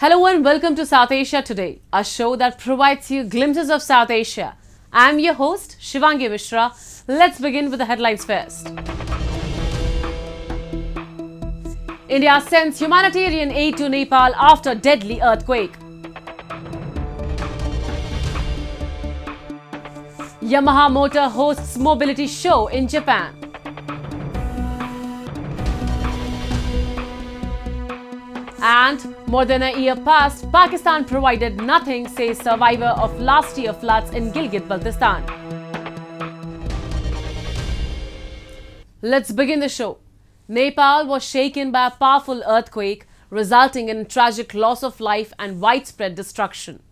Hello and welcome to South Asia Today, a show that provides you glimpses of South Asia. I'm your host, Shivangi Mishra. Let's begin with the headlines first. India sends humanitarian aid to Nepal after deadly earthquake. Yamaha Motor hosts mobility show in Japan. And more than a year passed, Pakistan provided nothing, says survivor of last year floods in Gilgit-Baltistan. Let's begin the show. Nepal was shaken by a powerful earthquake, resulting in tragic loss of life and widespread destruction.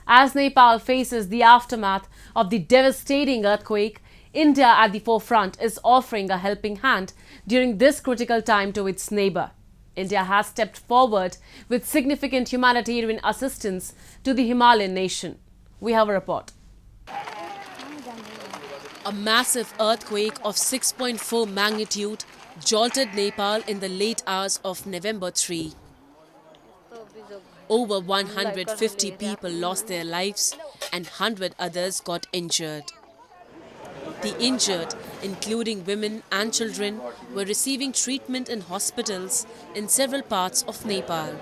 As Nepal faces the aftermath of the devastating earthquake, India at the forefront is offering a helping hand during this critical time to its neighbor. India has stepped forward with significant humanitarian assistance to the Himalayan nation. We have a report. A massive earthquake of 6.4 magnitude jolted Nepal in the late hours of November 3. Over 150 people lost their lives and 100 others got injured. The injured, including women and children, were receiving treatment in hospitals in several parts of Nepal.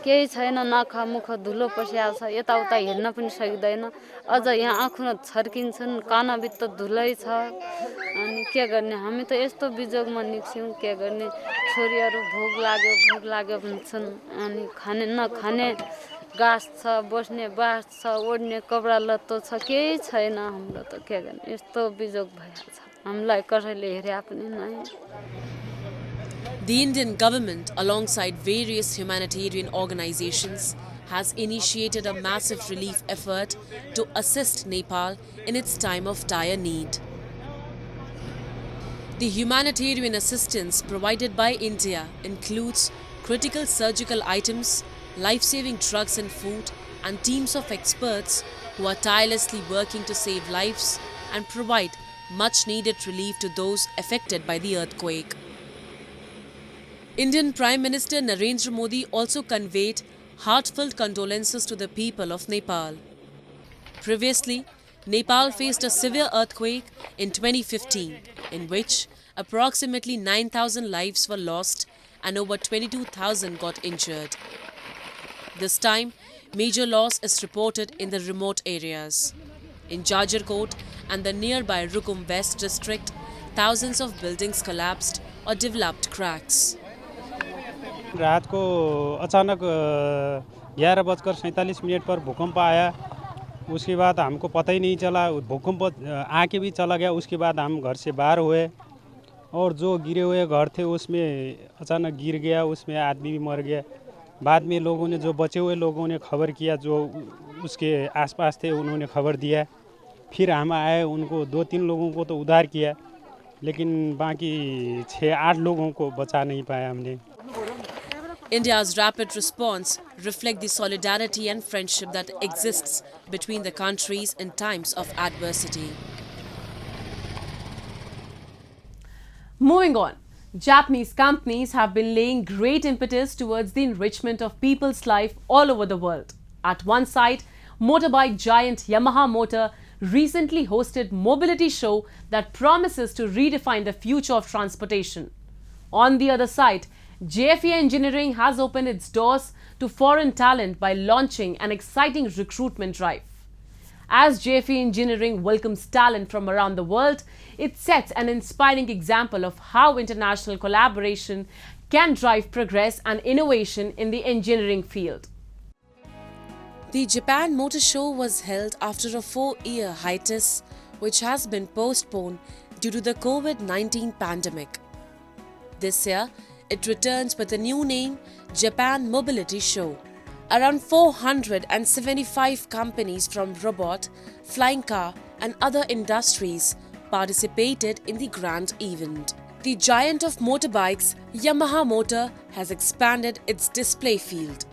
केही छैन नाखा मुख धुलो पसिया छ यताउता हेर्न पनि सकिदैन अझ यहाँ आँखुन छर्किन्छन् कानभित्र धुलै छ अनि के गर्ने हामी त यस्तो बिजोगमा निक्स्यौं के गर्ने छोरीहरु भोग लाग्यो भन्छन् अनि खाने नखाने गास छ बस्ने बास छ ओड्ने कपडा लत्तो छ केही छैन हाम्रो त के गर्ने यस्तो बिजोग भइहाल्छ हामीलाई कसैले हेर्या पनि नै. The Indian government, alongside various humanitarian organizations, has initiated a massive relief effort to assist Nepal in its time of dire need. The humanitarian assistance provided by India includes critical surgical items, life-saving drugs and food, and teams of experts who are tirelessly working to save lives and provide much-needed relief to those affected by the earthquake. Indian Prime Minister Narendra Modi also conveyed heartfelt condolences to the people of Nepal. Previously, Nepal faced a severe earthquake in 2015, in which approximately 9,000 lives were lost and over 22,000 got injured. This time, major loss is reported in the remote areas. In Jajarkot and the nearby Rukum West district, thousands of buildings collapsed or developed cracks. रात को अचानक 11:47 पर भूकंप आया. उसके बाद हमको पता ही नहीं चला भूकंप आके भी चला गया. उसके बाद हम घर से बाहर हुए और जो गिरे हुए घर थे उसमें अचानक गिर गया, उसमें आदमी भी मर गया. बाद में लोगों ने जो बचे हुए लोगों ने खबर किया, जो उसके आसपास थे उन्होंने खबर दिया. फिर हम आए, उनको 2-3 लोगों को तो उद्धार किया, लेकिन बाकी 6-8 लोगों को बचा नहीं पाया हमने. India's rapid response reflects the solidarity and friendship that exists between the countries in times of adversity. Moving on, Japanese companies have been laying great impetus towards the enrichment of people's life all over the world. At one side, motorbike giant Yamaha Motor recently hosted mobility show that promises to redefine the future of transportation. On the other side, JFE Engineering has opened its doors to foreign talent by launching an exciting recruitment drive. As JFE Engineering welcomes talent from around the world, it sets an inspiring example of how international collaboration can drive progress and innovation in the engineering field. The Japan Motor Show was held after a 4-year hiatus, which has been postponed due to the COVID-19 pandemic. This year, it returns with a new name, Japan Mobility Show. Around 475 companies from robot, flying car and other industries participated in the grand event. The giant of motorbikes, Yamaha Motor, has expanded its display field.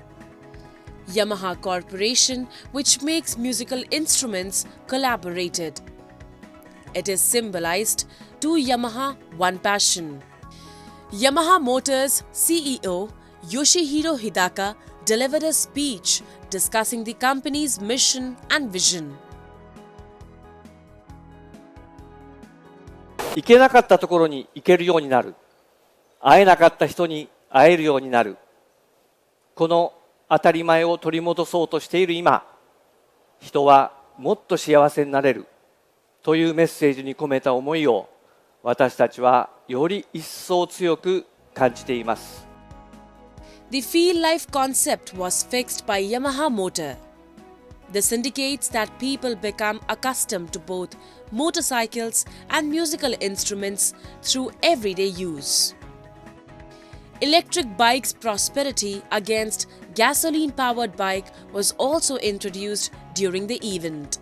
Yamaha Corporation, which makes musical instruments, collaborated. It is symbolized to Yamaha One Passion. Yamaha Motors CEO Yoshihiro Hidaka delivered a speech discussing the company's mission and vision. 行けなかったところに行けるようになる。会えなかった人に会えるようになる。この当たり前を取り戻そうとしている今、人はもっと幸せになれるというメッセージに込めた思いを私たちはより一層強く感じています。The Feel Life concept was fixed by Yamaha Motor. This indicates that people become accustomed to both motorcycles and musical instruments through everyday use. Electric bikes' prosperity against gasoline-powered bike was also introduced during the event.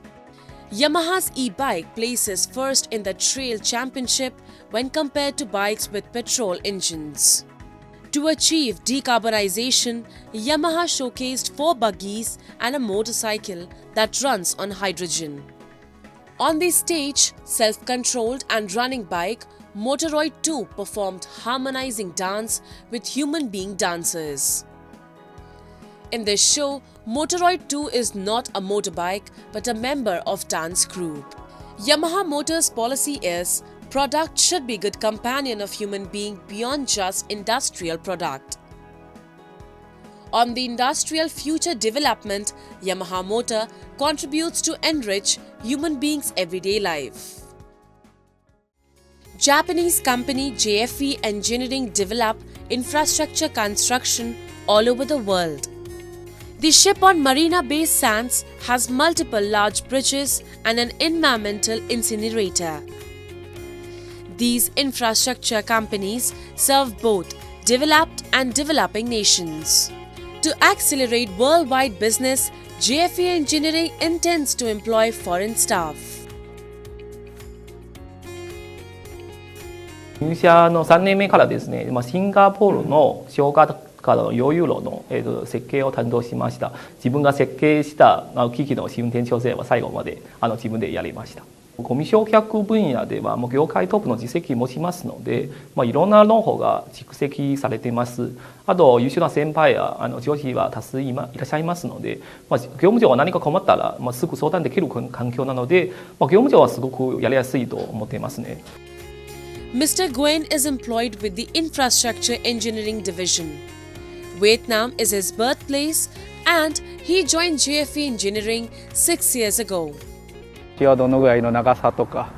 Yamaha's e-bike places first in the trail championship when compared to bikes with petrol engines. To achieve decarbonization, Yamaha showcased 4 buggies and a motorcycle that runs on hydrogen. On the stage, self-controlled and running bike, Motoroid 2 performed harmonizing dance with human being dancers. In this show, Motoroid 2 is not a motorbike but a member of dance group. Yamaha Motor's policy is product should be good companion of human being beyond just industrial product. On the industrial future development, Yamaha Motor contributes to enrich human beings' everyday life. Japanese company JFE Engineering develop infrastructure construction all over the world. The ship on Marina Bay Sands has multiple large bridges and an environmental incinerator. These infrastructure companies serve both developed and developing nations. To accelerate worldwide business, JFE Engineering intends to employ foreign staff. 入社の3年目からですね、シンガポールの小型化の溶融炉の設計を担当しました。自分が設計した機器の試運転調整は最後まで自分でやりました。ゴミ焼却分野ではもう業界トップの実績を持ちますので、いろんなノウハウが蓄積されています。あと優秀な先輩や上司は多数いらっしゃいますので、業務上は何か困ったらすぐ相談できる環境なので、業務上はすごくやりやすいと思っていますね。Mr. Nguyen is employed with the Infrastructure Engineering Division. Vietnam is his birthplace and he joined JFE Engineering 6 years ago. はどのぐらいの長さとか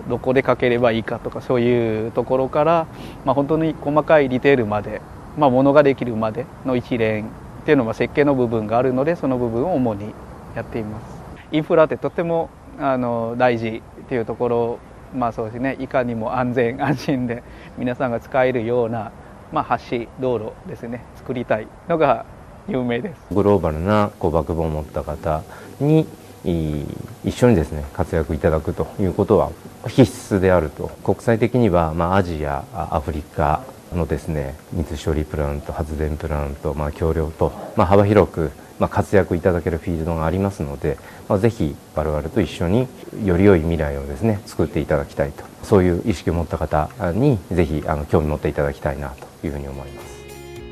どこでかければいいかとかそういうところから、本当に細かいディテールまで、ものができるまでの一連っていうのは設計の部分があるのでその部分を主にやっています。インフラってとても大事っていうところ、そうですね、いかにも安全安心で皆さんが使えるような、橋道路ですね作りたいのが有名です。グローバルなバックボーンを持った方に一緒にですね活躍いただくということは必須であると。国際的にはアジア、アフリカのですね水処理プラント、発電プラント、橋梁と幅広く活躍いただけるフィールドがありますので、ぜひ我々と一緒により良い未来をですね作っていただきたいと、そういう意識を持った方にぜひ興味持っていただきたいなというふうに思います。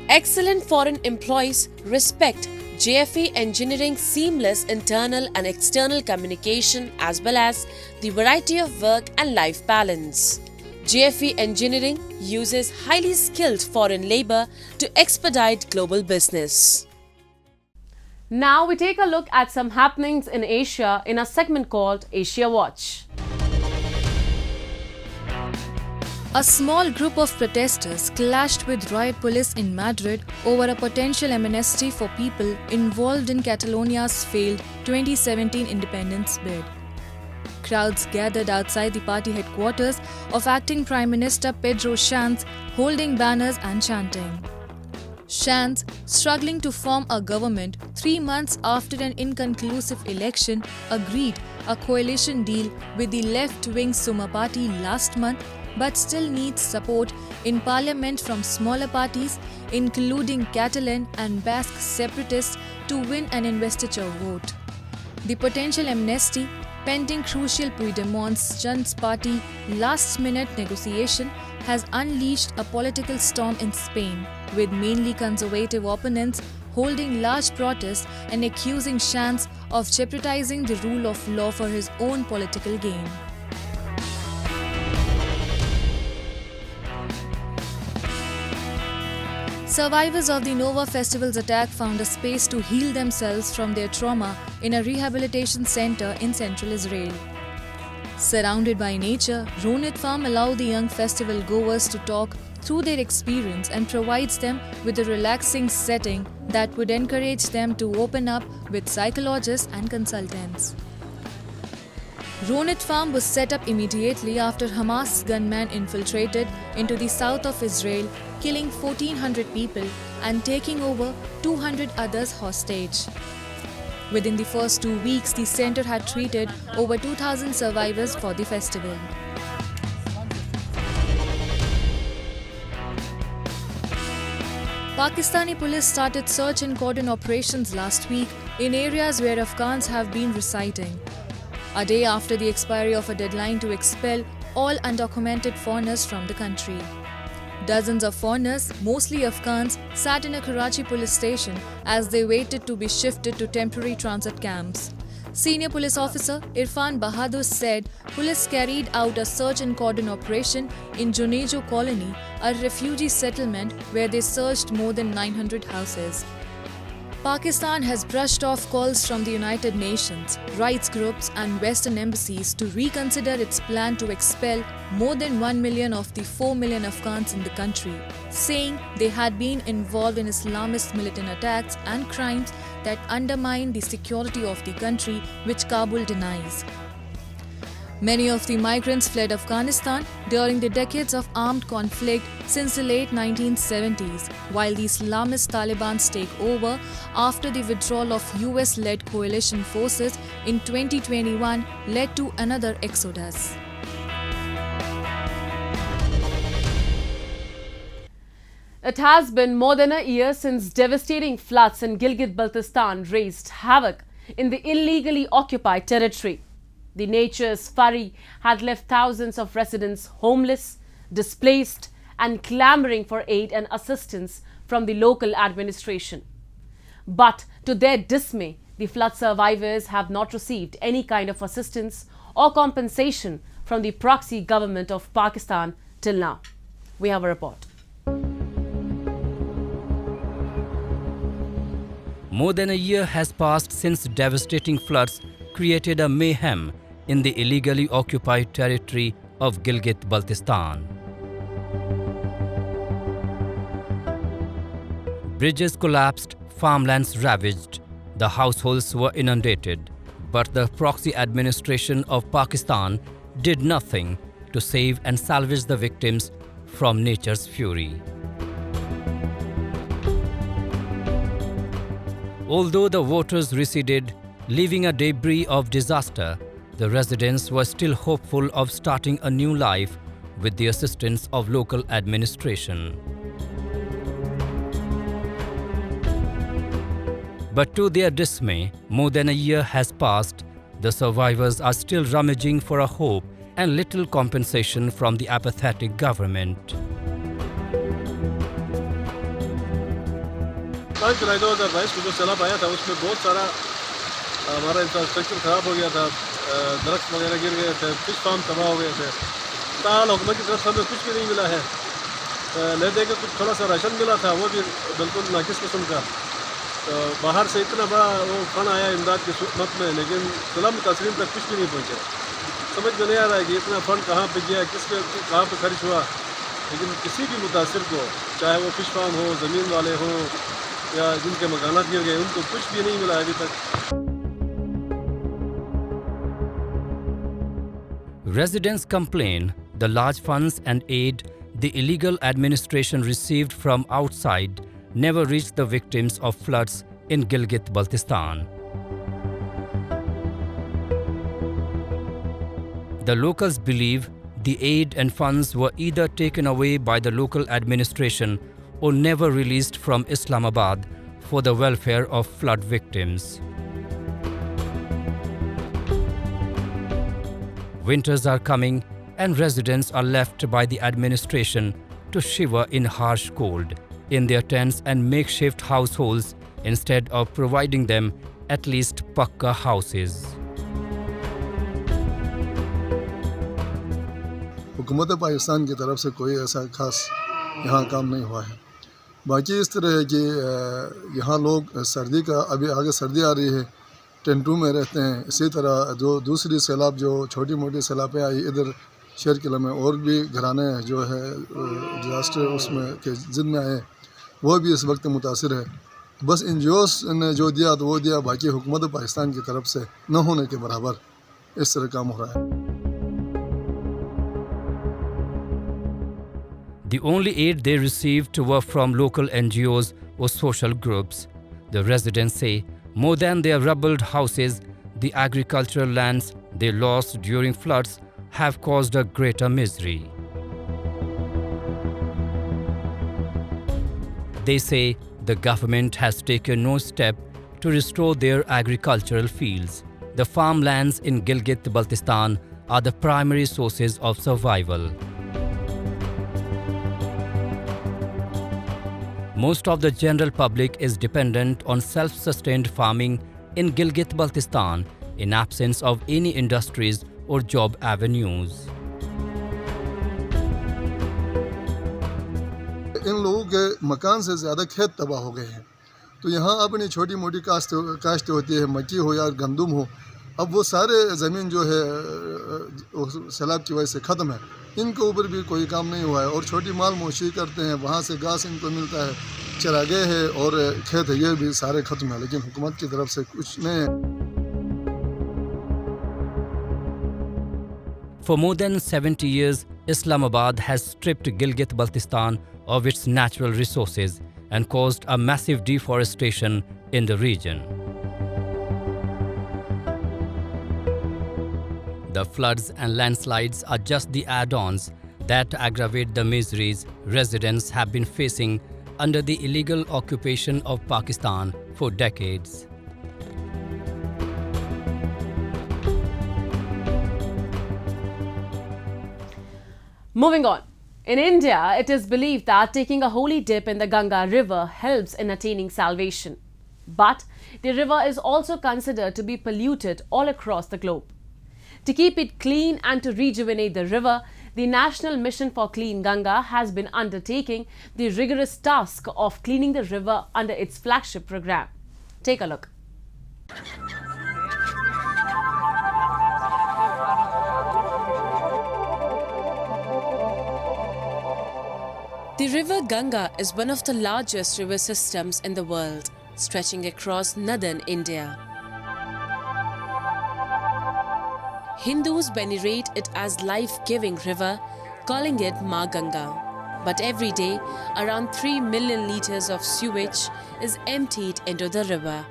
Excellent foreign employees respect JFE Engineering's seamless internal and external communication as well as the variety of work and life balance. JFE Engineering uses highly skilled foreign labor to expedite global business. Now we take a look at some happenings in Asia in a segment called Asia Watch. A small group of protesters clashed with riot police in Madrid over a potential amnesty for people involved in Catalonia's failed 2017 independence bid. Crowds gathered outside the party headquarters of acting Prime Minister Pedro Sánchez, holding banners and chanting. Sánchez, struggling to form a government 3 months after an inconclusive election, agreed a coalition deal with the left-wing Suma party last month, but still needs support in parliament from smaller parties, including Catalan and Basque separatists, to win an investiture vote. The potential amnesty, pending crucial Puigdemont's Junts party last-minute negotiation, has unleashed a political storm in Spain. with mainly conservative opponents holding large protests and accusing Shantz of jeopardizing the rule of law for his own political gain. Survivors of the Nova Festival's attack found a space to heal themselves from their trauma in a rehabilitation center in central Israel. Surrounded by nature, Ronit Farm allowed the young festival goers to talk through their experience and provides them with a relaxing setting that would encourage them to open up with psychologists and consultants. Ronit Farm was set up immediately after Hamas gunmen infiltrated into the south of Israel, killing 1,400 people and taking over 200 others hostage. Within the first 2 weeks, the center had treated over 2,000 survivors for the festival. Pakistani police started search and cordon operations last week in areas where Afghans have been residing, a day after the expiry of a deadline to expel all undocumented foreigners from the country. Dozens of foreigners, mostly Afghans, sat in a Karachi police station as they waited to be shifted to temporary transit camps. Senior police officer Irfan Bahadur said police carried out a search and cordon operation in Junejo Colony, a refugee settlement where they searched more than 900 houses. Pakistan has brushed off calls from the United Nations, rights groups and Western embassies to reconsider its plan to expel more than 1 million of the 4 million Afghans in the country, saying they had been involved in Islamist militant attacks and crimes that undermine the security of the country, which Kabul denies. Many of the migrants fled Afghanistan during the decades of armed conflict since the late 1970s, while the Islamist Taliban's takeover after the withdrawal of US-led coalition forces in 2021 led to another exodus. It has been more than a year since devastating floods in Gilgit-Baltistan raised havoc in the illegally occupied territory. The nature's fury had left thousands of residents homeless, displaced, and clamoring for aid and assistance from the local administration. But to their dismay, the flood survivors have not received any kind of assistance or compensation from the proxy government of Pakistan till now. We have a report. More than a year has passed since devastating floods created a mayhem in the illegally occupied territory of Gilgit-Baltistan. Bridges collapsed, farmlands ravaged, the households were inundated, but the proxy administration of Pakistan did nothing to save and salvage the victims from nature's fury. Although the waters receded, leaving a debris of disaster, the residents were still hopeful of starting a new life with the assistance of local administration. But to their dismay, more than a year has passed, the survivors are still rummaging for a hope and little compensation from the apathetic government. जुलाई 2022 को जो सैलाब आया था उसमें बहुत सारा हमारा infrastructure ख़राब हो गया था, दरख्त वगैरह गिर गए थे, फिश फार्म तबाह हो गए थे। ताल हुकूमत की तरफ से हमें कुछ भी नहीं मिला है। ले दे के कुछ थोड़ा सा राशन मिला था, वो भी बिल्कुल नाकिस किस्म का। तो बाहर से इतना बड़ा वो फंड आया इमदाद की सूरत में, लेकिन जिला मुतासरीन तक कुछ भी नहीं पहुँचा। समझ में नहीं आ रहा है कि इतना फंड कहाँ पर गया, कहाँ पर खर्च हुआ। लेकिन किसी भी मुतासर को, चाहे वो फिश फार्म हो, ज़मीन वाले हों या जिनके मकानात गिर गए, उनको कुछ भी नहीं मिला अभी तक। Residents complain the large funds and aid the illegal administration received from outside never reached the victims of floods in Gilgit-Baltistan. The locals believe the aid and funds were either taken away by the local administration or never released from Islamabad for the welfare of flood victims. Winters are coming and residents are left by the administration to shiver in harsh cold in their tents and makeshift households instead of providing them at least pakka houses. हुकूमत पाकिस्तान की तरफ से कोई ऐसा खास यहाँ काम नहीं हुआ है। बाकी इस तरह है कि यहाँ लोग सर्दी का अभी आगे सर्दी आ रही है, टेंटों में रहते हैं। इसी तरह जो दूसरी सैलाब जो छोटी मोटी सैलाबें आई इधर शेर किला में, और भी घराने जो है डिजास्टर उसमें के जिद में आए, वो भी इस वक्त मुतासिर है। बस NGOs ने जो दिया तो वो दिया, बाकी हुकूमत पाकिस्तान की तरफ से न होने के बराबर इस तरह काम हो रहा है। The only aid they received were from local NGOs or social groups. The residents say more than their rubbled houses, the agricultural lands they lost during floods have caused a greater misery. They say the government has taken no step to restore their agricultural fields. The farmlands in Gilgit-Baltistan are the primary sources of survival. Most of the general public is dependent on self-sustained farming in Gilgit-Baltistan in absence of any industries or job avenues. इन लोगों के मकान से ज़्यादा खेत तबाह हो गए हैं, तो यहाँ अपनी छोटी मोटी काश्त होती है, मक्की हो या गंदम हो। अब वो सारे ज़मीन जो है सैलाब की वजह से ख़त्म है, इनके ऊपर भी कोई काम नहीं हुआ है। और छोटी माल मोशी करते हैं, वहाँ से घास इनको मिलता है, चरागे है और खेत है, ये भी सारे ख़त्म है, लेकिन हुकूमत की तरफ से कुछ नहीं है। For more than 70 years, Islamabad has stripped Gilgit-Baltistan of its natural resources and caused a massive deforestation in the region. The floods and landslides are just the add-ons that aggravate the miseries residents have been facing under the illegal occupation of Pakistan for decades. Moving on. In India, it is believed that taking a holy dip in the Ganga river helps in attaining salvation. But the river is also considered to be polluted all across the globe. To keep it clean and to rejuvenate the river, the National Mission for Clean Ganga has been undertaking the rigorous task of cleaning the river under its flagship program. Take a look. The river Ganga is one of the largest river systems in the world, stretching across northern India. Hindus venerate it as life-giving river, calling it Ma Ganga. But every day, around 3 million litres of sewage is emptied into the river.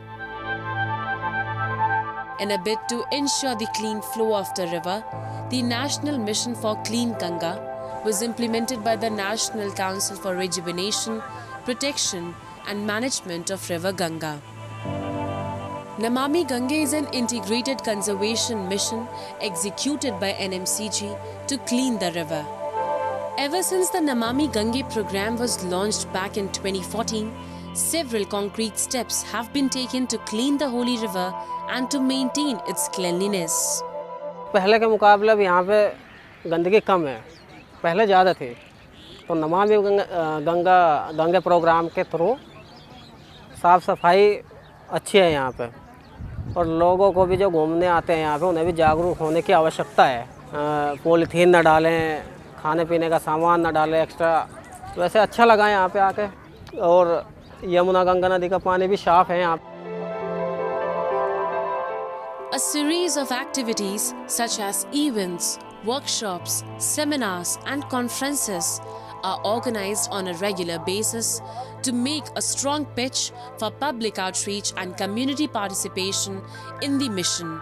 In a bid to ensure the clean flow of the river, the National Mission for Clean Ganga was implemented by the National Council for Rejuvenation, Protection and Management of River Ganga. Namami Gange is an integrated conservation mission executed by NMCG to clean the river. Ever since the Namami Gange program was launched back in 2014, several concrete steps have been taken to clean the holy river and to maintain its cleanliness. पहले के मुकाबले अब यहाँ पे गंदगी कम है, पहले ज़्यादा थी। तो नमामि गंगा प्रोग्राम के थ्रू साफ़ सफाई अच्छी है यहाँ पे, और लोगों को भी जो घूमने आते हैं यहाँ पे उन्हें भी जागरूक होने की आवश्यकता है। पॉलीथीन न डालें, खाने पीने का सामान न डालें एक्स्ट्रा। तो वैसे अच्छा लगा यहाँ पे आके, और यमुना गंगा नदी का पानी भी साफ़ है यहाँ पे। A series of activities such as events, workshops, seminars and conferences are organized on a regular basis to make a strong pitch for public outreach and community participation in the mission.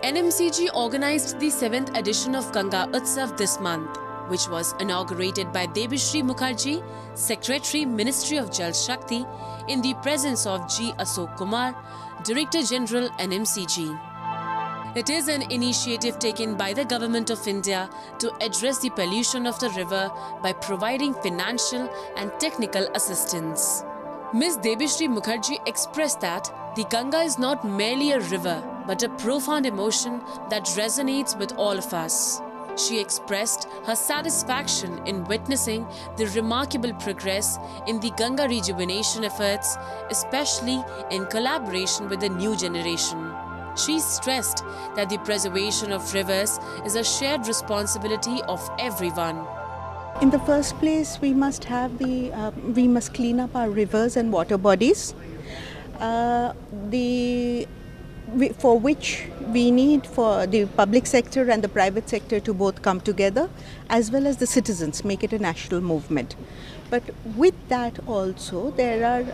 NMCG organized the 7th edition of Ganga Utsav this month, which was inaugurated by Debishri Mukherjee, Secretary, Ministry of Jal Shakti, in the presence of G. Ashok Kumar, Director General NMCG. It is an initiative taken by the Government of India to address the pollution of the river by providing financial and technical assistance. Ms. Debishri Mukherjee expressed that the Ganga is not merely a river but a profound emotion that resonates with all of us. She expressed her satisfaction in witnessing the remarkable progress in the Ganga rejuvenation efforts, especially in collaboration with the new generation. She stressed that the preservation of rivers is a shared responsibility of everyone. In the first place, we must clean up our rivers and water bodies. For which we need for the public sector and the private sector to both come together, as well as the citizens, make it a national movement. But with that also, there are,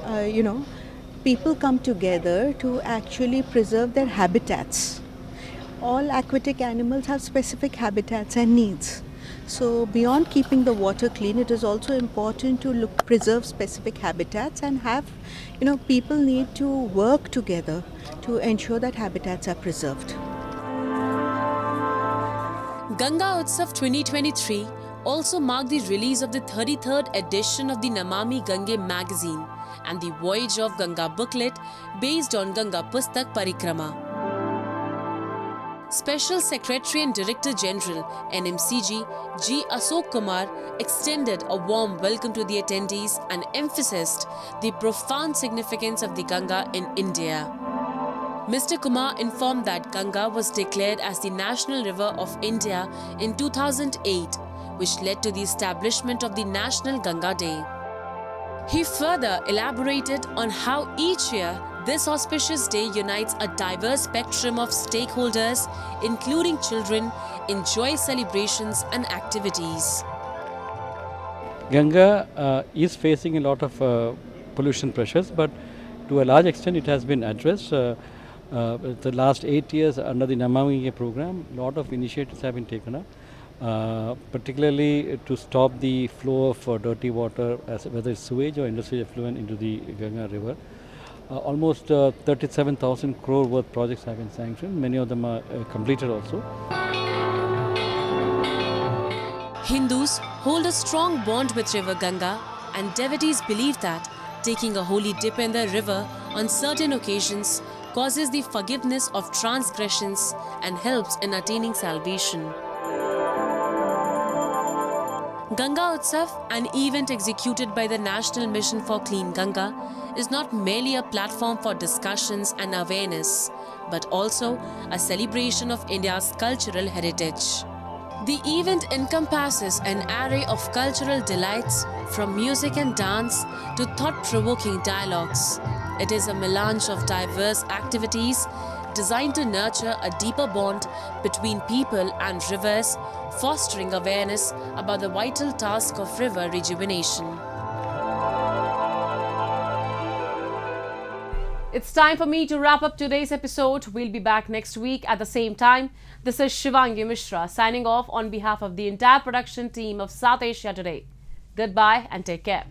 people come together to actually preserve their habitats. All aquatic animals have specific habitats and needs. So beyond keeping the water clean, it is also important to preserve specific habitats and have, people need to work together to ensure that habitats are preserved. Ganga Utsav 2023 also marked the release of the 33rd edition of the Namami Gange magazine and the Voyage of Ganga booklet based on Ganga Pustak Parikrama. Special Secretary and Director General NMCG G. Ashok Kumar extended a warm welcome to the attendees and emphasized the profound significance of the Ganga in India. Mr. Kumar informed that Ganga was declared as the National River of India in 2008, which led to the establishment of the National Ganga Day. He further elaborated on how each year this auspicious day unites a diverse spectrum of stakeholders, including children, in joyous celebrations and activities. Ganga is facing a lot of pollution pressures, but to a large extent it has been addressed. The last 8 years under the Namami Gange program, a lot of initiatives have been taken up, particularly to stop the flow of dirty water, whether it's sewage or industrial effluent, into the Ganga river. Almost 37,000 crore worth projects have been sanctioned. Many of them are completed also. Hindus hold a strong bond with River Ganga, and devotees believe that taking a holy dip in the river on certain occasions causes the forgiveness of transgressions and helps in attaining salvation. Ganga Utsav, an event executed by the National Mission for Clean Ganga, is not merely a platform for discussions and awareness, but also a celebration of India's cultural heritage. The event encompasses an array of cultural delights, from music and dance to thought-provoking dialogues. It is a melange of diverse activities designed to nurture a deeper bond between people and rivers, fostering awareness about the vital task of river rejuvenation. It's time for me to wrap up today's episode. We'll be back next week at the same time. This is Shivangi Mishra signing off on behalf of the entire production team of South Asia Today. Goodbye and take care.